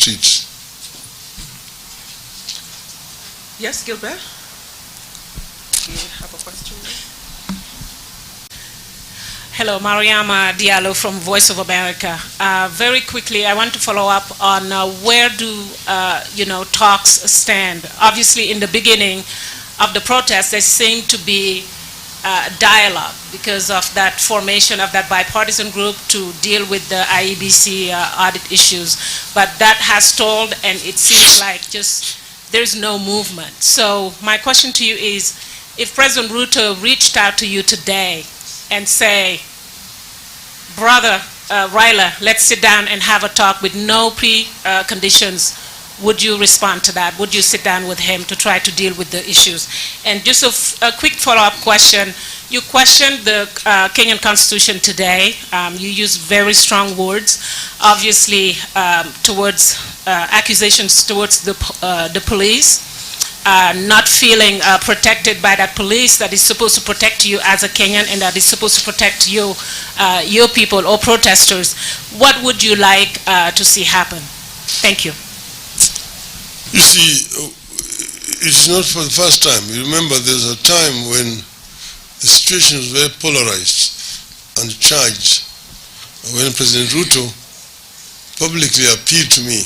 streets. Yes, Gilbert? Do you have a question? Hello, Mariama Diallo from Voice of America. Very quickly, I want to follow up on where do talks stand. Obviously, in the beginning of the protest, there seemed to be dialogue because of that formation of that bipartisan group to deal with the IEBC audit issues. But that has stalled, and it seems like just there's no movement. So my question to you is, if President Ruto reached out to you today and say, brother Raila, let's sit down and have a talk with no preconditions, would you respond to that? Would you sit down with him to try to deal with the issues? And just a quick follow-up question. You questioned the Kenyan Constitution today. You used very strong words, obviously, towards accusations towards the police, not feeling protected by that police that is supposed to protect you as a Kenyan and that is supposed to protect you, your people or protesters. What would you like to see happen? Thank you. You see, it's not for the first time. You remember there's a time when the situation was very polarized and charged, when President Ruto publicly appealed to me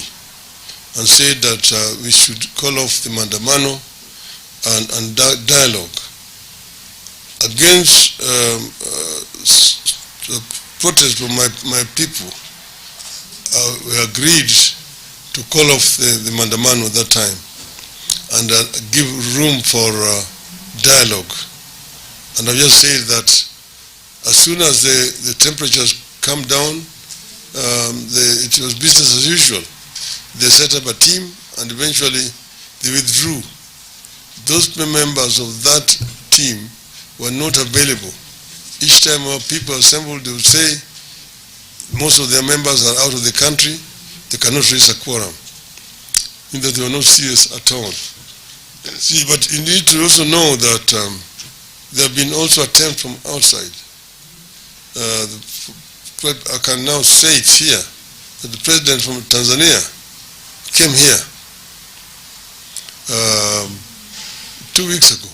and said that we should call off the mandamano and dialogue against the protest from my people. We agreed to call off the mandamano at that time and give room for dialogue. And I've just said that as soon as the temperatures come down, it was business as usual. They set up a team and eventually they withdrew. Those members of that team were not available. Each time our people assembled, they would say most of their members are out of the country, they cannot raise a quorum. In that they were not serious at all. See, but you need to also know that there have been also attempts from outside. I can now say it here, that the president from Tanzania came here 2 weeks ago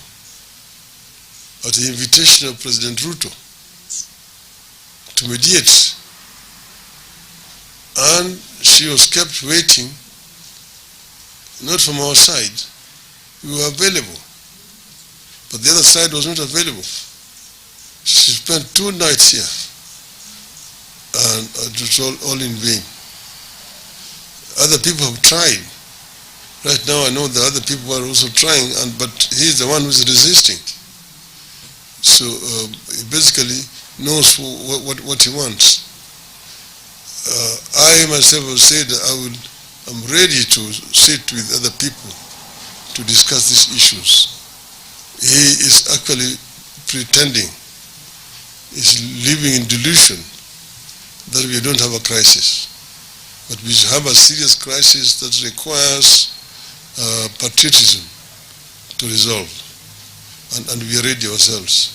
at the invitation of President Ruto to mediate. And she was kept waiting, not from our side. We were available, but the other side was not available. She spent 2 nights here, and it was all in vain. Other people have tried. Right now I know that other people are also trying, but he's the one who's resisting. So he basically knows what he wants. I myself have said that I'm ready to sit with other people to discuss these issues. He is actually pretending, is living in delusion that we don't have a crisis. But we have a serious crisis that requires patriotism to resolve, and we are ready ourselves.